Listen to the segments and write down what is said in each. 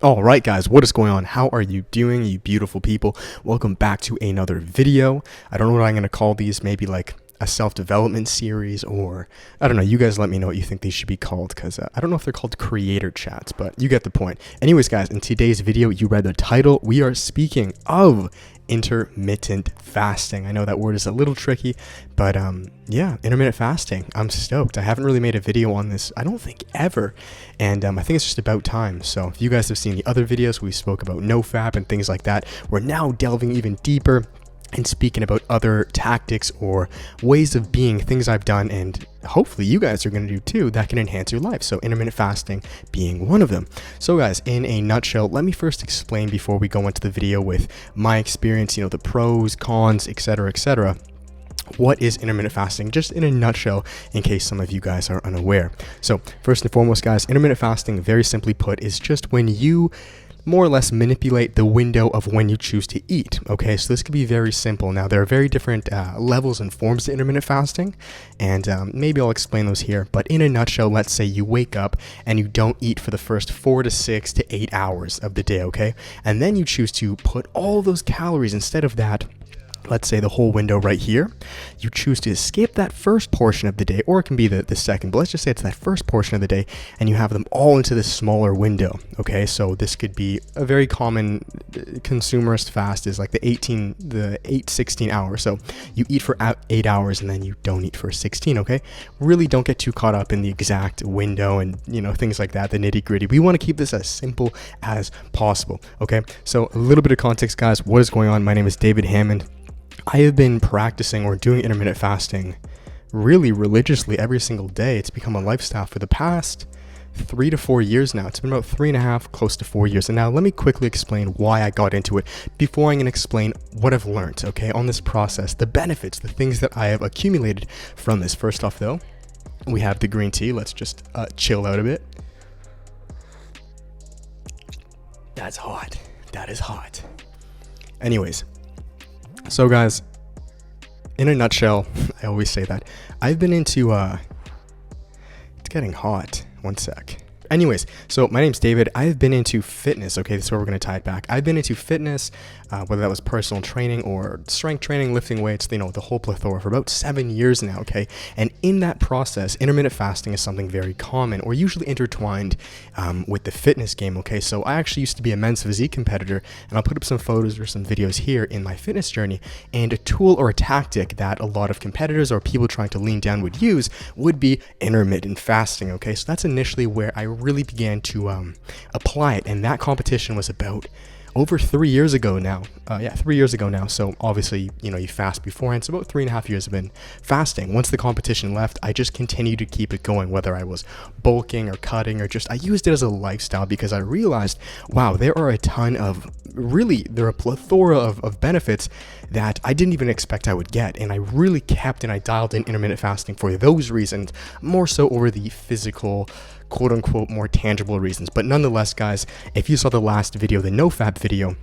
All right, guys, what is going on? How are you doing, you beautiful people? Welcome back to another video. I don't know what I'm going to call these, maybe like a self-development series, or I don't know. You guys let me know what you think these should be called, because I don't know if they're called creator chats, but you get the point. Anyways, guys, in today's video, you read the title. We are speaking of intermittent fasting. I know that word is a little tricky, but yeah, intermittent fasting. I'm stoked. I haven't really made a video on this, I don't think, ever, and I think it's just about time. So if you guys have seen the other videos, we spoke about nofap and things like that. We're now delving even deeper and speaking about other tactics or ways of being, things I've done, and hopefully you guys are going to do too, that can enhance your life. So intermittent fasting being one of them. So guys, in a nutshell, let me first explain before we go into the video with my experience, you know, the pros, cons, etc., etc. What is intermittent fasting, just in a nutshell, in case some of you guys are unaware. So first and foremost, guys, intermittent fasting, very simply put, is just when you more or less manipulate the window of when you choose to eat. Okay, so this could be very simple. Now, there are very different levels and forms to intermittent fasting, and maybe I'll explain those here. But in a nutshell, let's say you wake up and you don't eat for the first 4 to 6 to 8 hours of the day, okay? And then you choose to put all those calories instead of that, let's say the whole window right here, you choose to skip that first portion of the day, or it can be the second, but let's just say it's that first portion of the day, and you have them all into this smaller window, okay? So this could be a very common consumerist fast is like the 8-16 hours. So you eat for 8 hours and then you don't eat for 16, okay? Really don't get too caught up in the exact window and, you know, things like that, the nitty gritty. We want to keep this as simple as possible, okay? So a little bit of context, guys. What is going on? My name is David Hammond. I have been practicing or doing intermittent fasting really religiously every single day. It's become a lifestyle for the past 3 to 4 years now. It's been about 3.5, close to 4 years. And now let me quickly explain why I got into it before I'm going to explain what I've learned, okay, on this process, the benefits, the things that I have accumulated from this. First off, though, we have the green tea. Let's just chill out a bit. That's hot. That is hot. Anyways. So guys, in a nutshell, I always say that I've been into, it's getting hot. One sec. Anyways, so my name's David. I've been into fitness. Okay, this is where we're going to tie it back. I've been into fitness, whether that was personal training or strength training, lifting weights, you know, the whole plethora for about 7 years now, okay? And in that process, intermittent fasting is something very common or usually intertwined with the fitness game, okay? So I actually used to be a men's physique competitor, and I'll put up some photos or some videos here in my fitness journey. And a tool or a tactic that a lot of competitors or people trying to lean down would use would be intermittent fasting, okay? So that's initially where I really began to apply it, and that competition was about over 3 years ago now. 3 years ago now. So obviously, you know, you fast beforehand. So about 3.5 years I've been fasting. Once the competition left, I just continued to keep it going, whether I was bulking or cutting or just, I used it as a lifestyle because I realized, wow, there are a ton of, really, there are a plethora of benefits that I didn't even expect I would get. And I really kept and I dialed in intermittent fasting for those reasons, more so over the physical, quote unquote, more tangible reasons. But nonetheless, guys, if you saw the last video, the nofap video,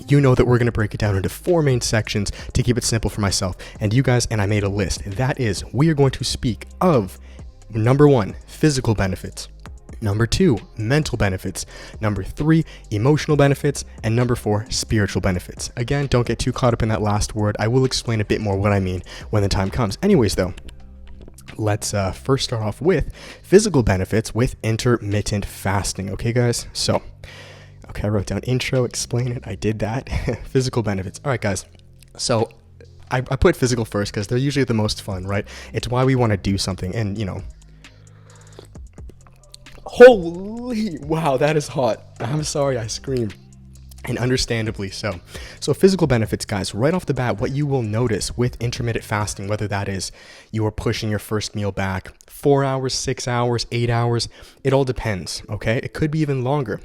you know that we're going to break it down into 4 main sections to keep it simple for myself and you guys, and I made a list. That is, we are going to speak of number 1, physical benefits. Number 2, mental benefits. Number 3, emotional benefits. And number 4, spiritual benefits. Again, don't get too caught up in that last word. I will explain a bit more what I mean when the time comes. Anyways, though, let's first start off with physical benefits with intermittent fasting. Okay, guys? So, okay, I wrote down intro, explain it. I did that. Physical benefits. All right, guys. So, I put physical first because they're usually the most fun, right? It's why we want to do something. And, you know, holy, wow, that is hot. I'm sorry, I screamed. And understandably so. So physical benefits, guys, right off the bat, what you will notice with intermittent fasting, whether that is you are pushing your first meal back 4 hours, 6 hours, 8 hours, it all depends, okay? It could be even longer.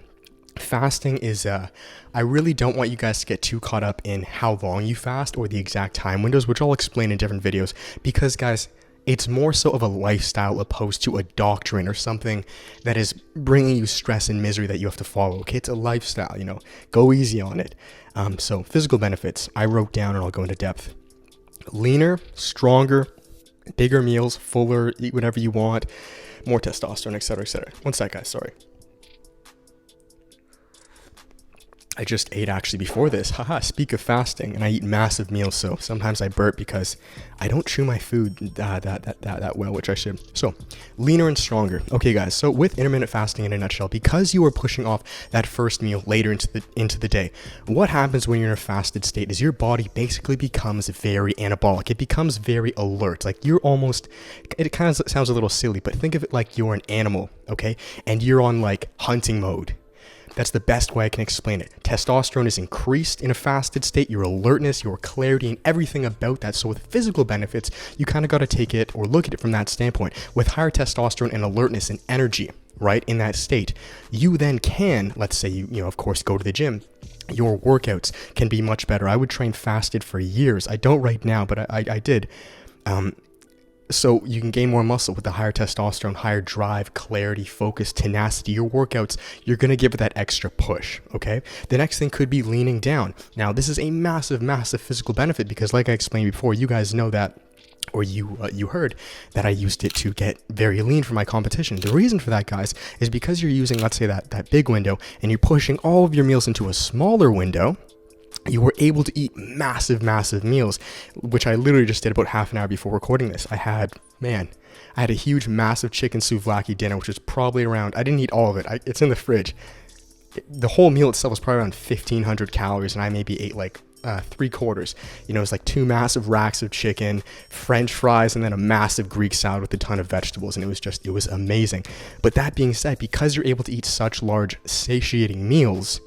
Fasting is, I really don't want you guys to get too caught up in how long you fast or the exact time windows, which I'll explain in different videos, because, guys, it's more so of a lifestyle opposed to a doctrine or something that is bringing you stress and misery that you have to follow. Okay, it's a lifestyle, you know, go easy on it. So physical benefits, I wrote down and I'll go into depth. Leaner, stronger, bigger meals, fuller, eat whatever you want, more testosterone, etc., etc. One sec, guys, sorry. I just ate actually before this. Haha, speak of fasting, and I eat massive meals, so sometimes I burp because I don't chew my food that well, which I should. So, leaner and stronger. Okay, guys, so with intermittent fasting in a nutshell, because you are pushing off that first meal later into the day, what happens when you're in a fasted state is your body basically becomes very anabolic. It becomes very alert. Like you're almost, it kind of sounds a little silly, but think of it like you're an animal, okay? And you're on like hunting mode. That's the best way I can explain it. Testosterone is increased in a fasted state, your alertness, your clarity, and everything about that. So with physical benefits, you kind of got to take it or look at it from that standpoint. With higher testosterone and alertness and energy, right, in that state, you then can, let's say you of course, go to the gym. Your workouts can be much better. I would train fasted for years. I don't right now, but I did. So you can gain more muscle with the higher testosterone, higher drive, clarity, focus, tenacity. Your workouts, you're going to give it that extra push, okay? The next thing could be leaning down. Now, this is a massive, massive physical benefit because like I explained before, you guys know that, or you heard that I used it to get very lean for my competition. The reason for that, guys, is because you're using, let's say, that big window and you're pushing all of your meals into a smaller window. You were able to eat massive, massive meals, which I literally just did about half an hour before recording this. I had a huge, massive chicken souvlaki dinner, which was probably around, I didn't eat all of it. It's in the fridge. The whole meal itself was probably around 1,500 calories, and I maybe ate like 3/4. It was like 2 massive racks of chicken, French fries, and then a massive Greek salad with a ton of vegetables. And it was amazing. But that being said, because you're able to eat such large, satiating meals,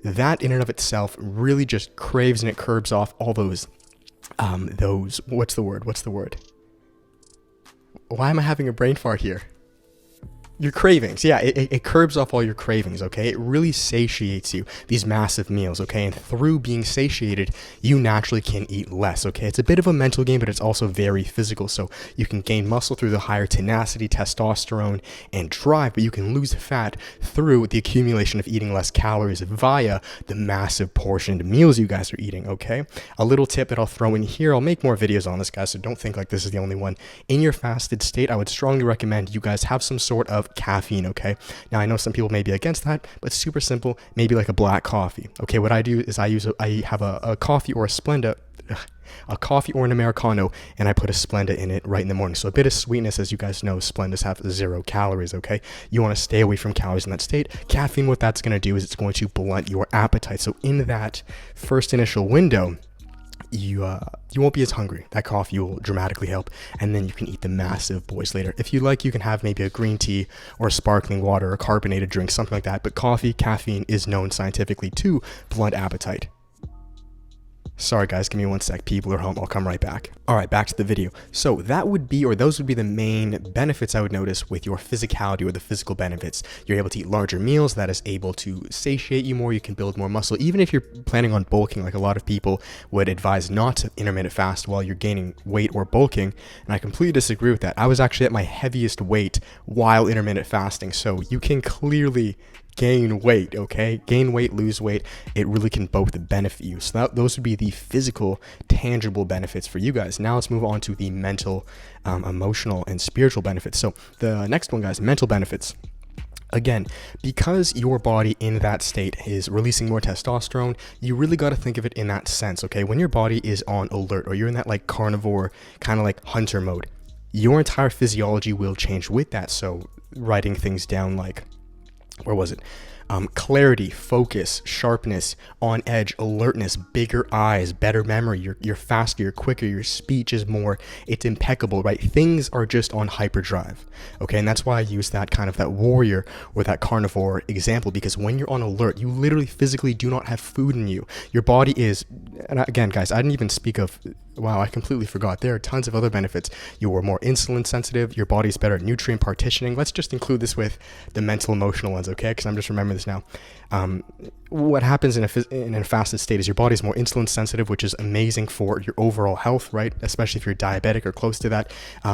that in and of itself really just craves and it curbs off all those, what's the word? Why am I having a brain fart here? Your cravings. Yeah, it curbs off all your cravings, okay? It really satiates you, these massive meals, okay? And through being satiated, you naturally can eat less, okay? It's a bit of a mental game, but it's also very physical. So you can gain muscle through the higher tenacity, testosterone, and drive, but you can lose fat through the accumulation of eating less calories via the massive portioned meals you guys are eating, okay? A little tip that I'll throw in here, I'll make more videos on this, guys, so don't think like this is the only one. In your fasted state, I would strongly recommend you guys have some sort of caffeine, okay? Now I know some people may be against that, but super simple, maybe like a black coffee. Okay, what I do is I have a coffee or a Splenda, a coffee or an Americano, and I put a Splenda in it right in the morning. So a bit of sweetness, as you guys know, Splendas have 0 calories, okay? You want to stay away from calories in that state. Caffeine, what that's going to do is it's going to blunt your appetite. So in that first initial window, you won't be as hungry. That coffee will dramatically help, and then you can eat the massive boys later. If you like, you can have maybe a green tea or a sparkling water or a carbonated drink, something like that. But coffee, caffeine is known scientifically to blunt appetite. Sorry guys, give me one sec. People are home. I'll come right back. All right, back to the video. So that would be, or those would be the main benefits I would notice with your physicality or the physical benefits. You're able to eat larger meals. That is able to satiate you more. You can build more muscle. Even if you're planning on bulking, like a lot of people would advise not to intermittent fast while you're gaining weight or bulking. And I completely disagree with that. I was actually at my heaviest weight while intermittent fasting. So you can clearly gain weight, okay? Gain weight, lose weight. It really can both benefit you. So those would be the physical, tangible benefits for you guys. Now let's move on to the mental, emotional, and spiritual benefits. So the next one, guys, mental benefits. Again, because your body in that state is releasing more testosterone, you really got to think of it in that sense, okay? When your body is on alert, or you're in that like carnivore, kind of like hunter mode, your entire physiology will change with that. So writing things down like, where was it? Clarity, focus, sharpness, on edge, alertness, bigger eyes, better memory. You're faster, you're quicker, your speech is more, it's impeccable, right? Things are just on hyperdrive, okay? And that's why I use that kind of that warrior or that carnivore example, because when you're on alert, you literally physically do not have food in you. Your body is, and again, guys, I didn't even speak of, wow, I completely forgot. There are tons of other benefits. You are more insulin sensitive, your body's better at nutrient partitioning. Let's just include this with the mental, emotional ones, okay? Because I'm just remembering this now. What happens in a fasted state is your body's more insulin sensitive, which is amazing for your overall health, right? Especially if you're diabetic or close to that.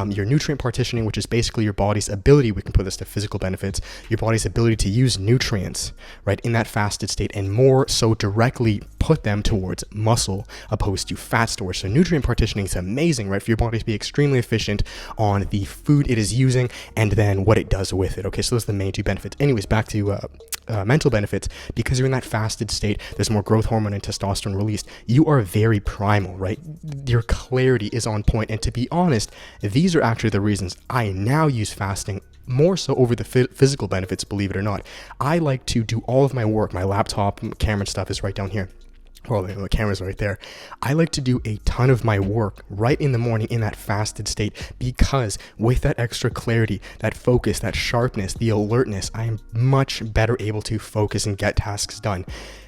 Your nutrient partitioning, which is basically your body's ability, we can put this to physical benefits, your body's ability to use nutrients, right, in that fasted state, and more so directly put them towards muscle opposed to fat storage. So nutrient partitioning is amazing, right, for your body to be extremely efficient on the food it is using and then what it does with it. Okay, so those are the main two benefits. Anyways, back to mental benefits. Because you're in that fasted state, there's more growth hormone and testosterone released. You are very primal, right? Your clarity is on point. And to be honest, these are actually the reasons I now use fasting more so over the physical benefits, believe it or not. I like to do all of my work. My laptop, camera and stuff is right down here. Well, the camera's right there. I like to do a ton of my work right in the morning in that fasted state, because with that extra clarity, that focus, that sharpness, the alertness, I am much better able to focus and get tasks done.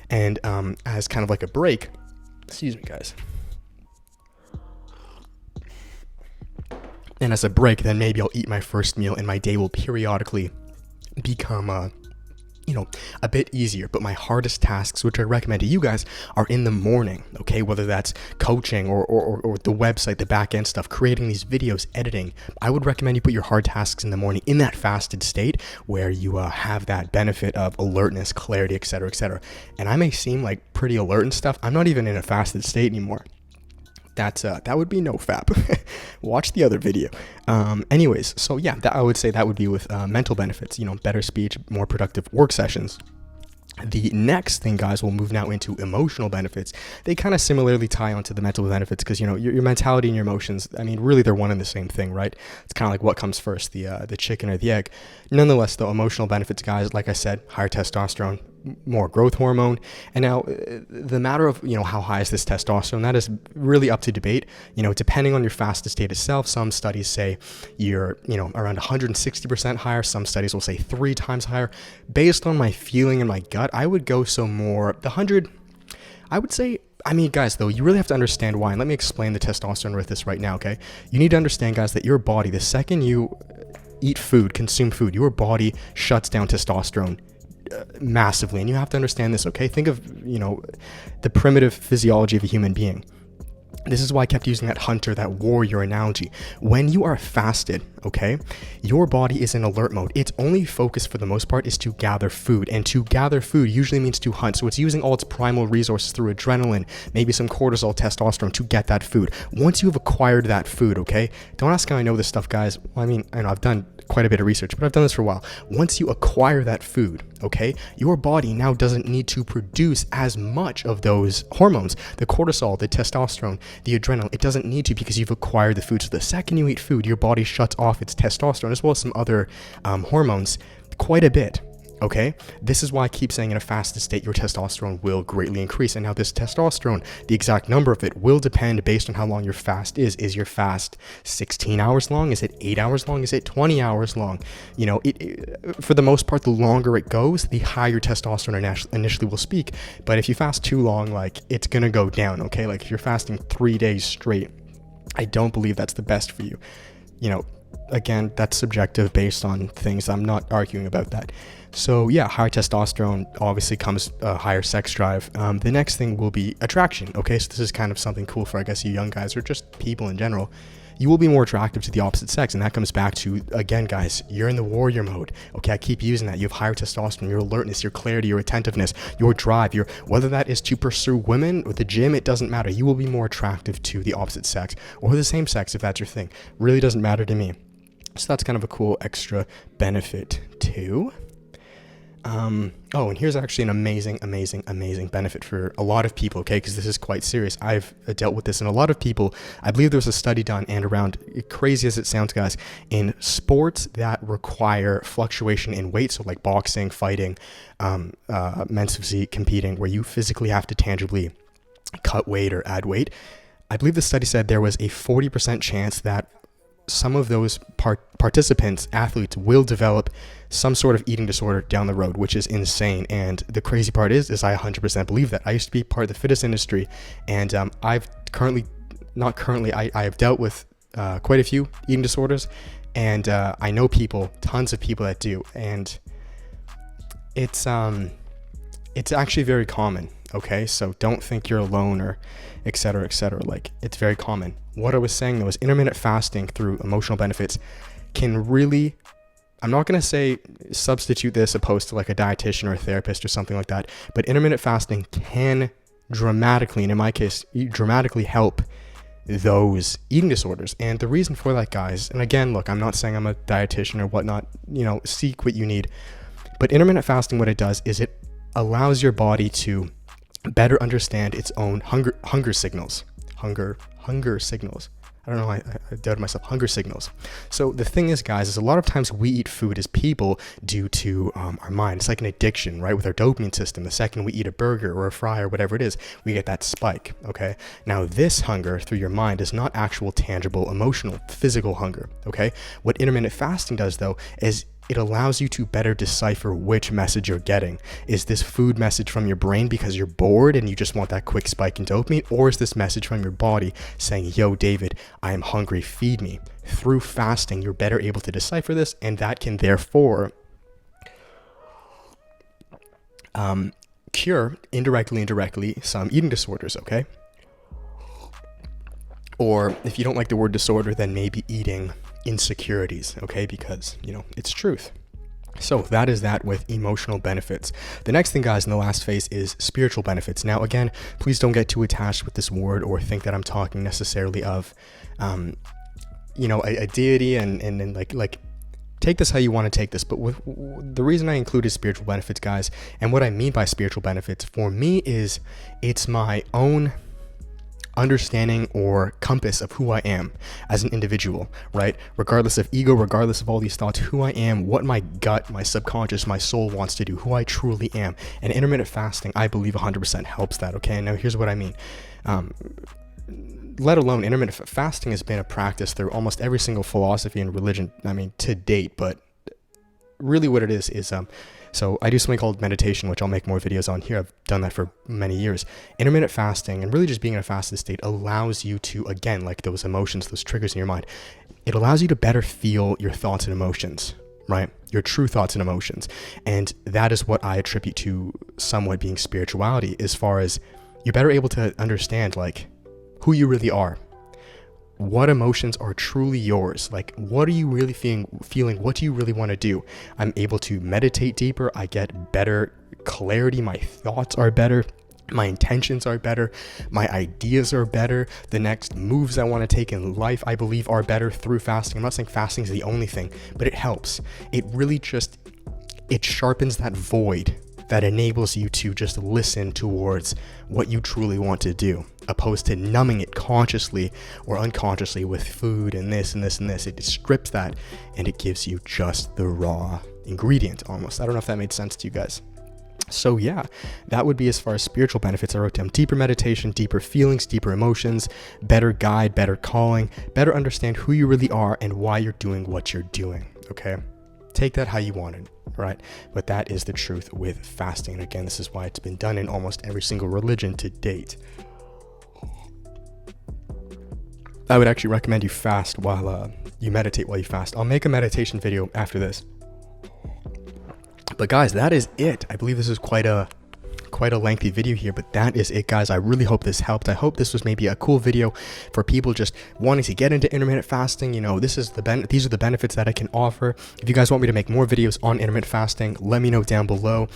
And as kind of like a break, excuse me, guys. And as a break, then maybe I'll eat my first meal and my day will periodically become a bit easier. But my hardest tasks, which I recommend to you guys, are in the morning, okay? Whether that's coaching or the website, the back end stuff, creating these videos, editing. I would recommend you put your hard tasks in the morning in that fasted state where you have that benefit of alertness, clarity, etc., etc. And I may seem like pretty alert and stuff. I'm not even in a fasted state anymore. That would be no fap. Watch the other video. Anyways, so yeah, I would say that would be with mental benefits, better speech, more productive work sessions. The next thing, guys, we'll move now into emotional benefits. They kind of similarly tie onto the mental benefits because, your mentality and your emotions, I mean, really they're one and the same thing, right? It's kind of like what comes first, the chicken or the egg. Nonetheless, though, emotional benefits, guys, like I said, higher testosterone, more growth hormone. And now the matter of, how high is this testosterone, that is really up to debate, depending on your fasted state itself. Some studies say you're, around 160% higher. Some studies will say 3 times higher. Based on my feeling and my gut, I would go more, the 100, I would say, guys, though, you really have to understand why. And let me explain the testosterone with this right now, okay? You need to understand, guys, that your body, the second you eat food, consume food, your body shuts down testosterone massively. And you have to understand this, okay? Think of, the primitive physiology of a human being. This is why I kept using that hunter, that warrior analogy. When you are fasted, okay, your body is in alert mode. Its only focus for the most part is to gather food. And to gather food usually means to hunt. So it's using all its primal resources through adrenaline, maybe some cortisol, testosterone to get that food. Once you have acquired that food, okay, don't ask how I know this stuff, guys. Well, I know I've done quite a bit of research, but I've done this for a while. Once you acquire that food, okay, your body now doesn't need to produce as much of those hormones, the cortisol, the testosterone, the adrenaline. It doesn't need to, because you've acquired the food. So the second you eat food, your body shuts off its testosterone as well as some other hormones quite a bit. Okay, this is why I keep saying in a fasted state, your testosterone will greatly increase. And now this testosterone, the exact number of it will depend based on how long your fast is. Is your fast 16 hours long? Is it 8 hours long? Is it 20 hours long? For the most part, the longer it goes, the higher testosterone initially will speak. But if you fast too long, it's going to go down. Okay, like if you're fasting 3 days straight, I don't believe that's the best for you. Again, that's subjective based on things. I'm not arguing about that. So yeah, higher testosterone obviously comes higher sex drive. The next thing will be attraction. Okay, so this is kind of something cool for, I guess, you young guys or just people in general. You will be more attractive to the opposite sex, and that comes back to, again, guys, you're in the warrior mode. Okay, I keep using that. You have higher testosterone, your alertness, your clarity, your attentiveness, your drive, whether that is to pursue women or the gym, it doesn't matter. You will be more attractive to the opposite sex or the same sex if that's your thing. Really doesn't matter to me. So that's kind of a cool extra benefit too. And here's actually an amazing benefit for a lot of people, okay, because this is quite serious. I've dealt with this, and a lot of people, I believe there was a study done, and around, crazy as it sounds, guys, in sports that require fluctuation in weight, so like boxing, fighting, men's physique, competing, where you physically have to tangibly cut weight or add weight, I believe the study said there was a 40% chance that some of those participants, athletes, will develop some sort of eating disorder down the road, which is insane. And the crazy part is I 100% believe that. I used to be part of the fitness industry, and I have dealt with quite a few eating disorders, and I know tons of people that do, and it's actually very common. Okay, so don't think you're alone or et cetera, like, it's very common. What I was saying though is intermittent fasting through emotional benefits can really, I'm not going to say substitute this opposed to like a dietitian or a therapist or something like that, but intermittent fasting can dramatically, and in my case, dramatically help those eating disorders. And the reason for that, guys, and again, look, I'm not saying I'm a dietitian or whatnot, seek what you need, but intermittent fasting, what it does is it allows your body to better understand its own hunger signals. Hunger signals. I don't know, I doubted myself. Hunger signals. So the thing is, guys, is a lot of times we eat food as people due to our mind. It's like an addiction, right? With our dopamine system. The second we eat a burger or a fry or whatever it is, we get that spike, okay? Now, this hunger through your mind is not actual, tangible, emotional, physical hunger, okay? What intermittent fasting does, though, is it allows you to better decipher which message you're getting. Is this food message from your brain because you're bored and you just want that quick spike in dopamine? Or is this message from your body saying, yo, David, I am hungry, feed me? Through fasting, you're better able to decipher this, and that can therefore cure, indirectly, some eating disorders, okay? Or if you don't like the word disorder, then maybe eating insecurities, okay? Because, it's truth. So that is that with emotional benefits. The next thing, guys, in the last phase is spiritual benefits. Now, again, please don't get too attached with this word or think that I'm talking necessarily of, a deity and like take this how you want to take this. But the reason I included spiritual benefits, guys, and what I mean by spiritual benefits for me is it's my own understanding or compass of who I am as an individual, right? Regardless of ego, regardless of all these thoughts, who I am, what my gut, my subconscious, my soul wants to do, who I truly am. And intermittent fasting, I believe 100% helps that, okay? Now, here's what I mean. Let alone intermittent fasting has been a practice through almost every single philosophy and religion, to date, but really what it is so I do something called meditation, which I'll make more videos on here. I've done that for many years. Intermittent fasting and really just being in a fasted state allows you to, again, like those emotions, those triggers in your mind, it allows you to better feel your thoughts and emotions, right? Your true thoughts and emotions. And that is what I attribute to somewhat being spirituality, as far as you're better able to understand like who you really are. What emotions are truly yours? Like, what are you really feeling? What do you really want to do? I'm able to meditate deeper. I get better clarity. My thoughts are better. My intentions are better. My ideas are better. The next moves I want to take in life, I believe, are better through fasting. I'm not saying fasting is the only thing, but it helps. It really it sharpens that void that enables you to just listen towards what you truly want to do, opposed to numbing it consciously or unconsciously with food and this and this and this. It strips that and it gives you just the raw ingredient almost. I don't know if that made sense to you guys. So yeah, that would be as far as spiritual benefits. I wrote down deeper meditation, deeper feelings, deeper emotions, better guide, better calling, better understand who you really are and why you're doing what you're doing, okay? Take that how you want it, right? But that is the truth with fasting. And again, this is why it's been done in almost every single religion to date. I would actually recommend you fast while you meditate while you fast. I'll make a meditation video after this. But guys, that is it. I believe this is quite a lengthy video here, but that is it, guys. I really hope this helped. I hope this was maybe a cool video for people just wanting to get into intermittent fasting. These are the benefits that I can offer. If you guys want me to make more videos on intermittent fasting, let me know down below.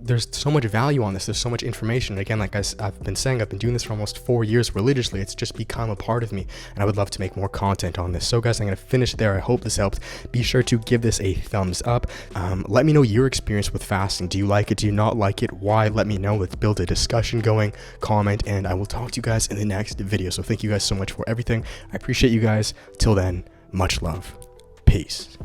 There's so much value on this. There's so much information. Again, like I've been saying, I've been doing this for almost 4 years religiously. It's just become a part of me, and I would love to make more content on this. So guys, I'm going to finish there. I hope this helped. Be sure to give this a thumbs up. Let me know your experience with fasting. Do you like it? Do you not like it? Why? Let me know. Let's build a discussion going. Comment, and I will talk to you guys in the next video. So thank you guys so much for everything. I appreciate you guys. Till then, much love. Peace.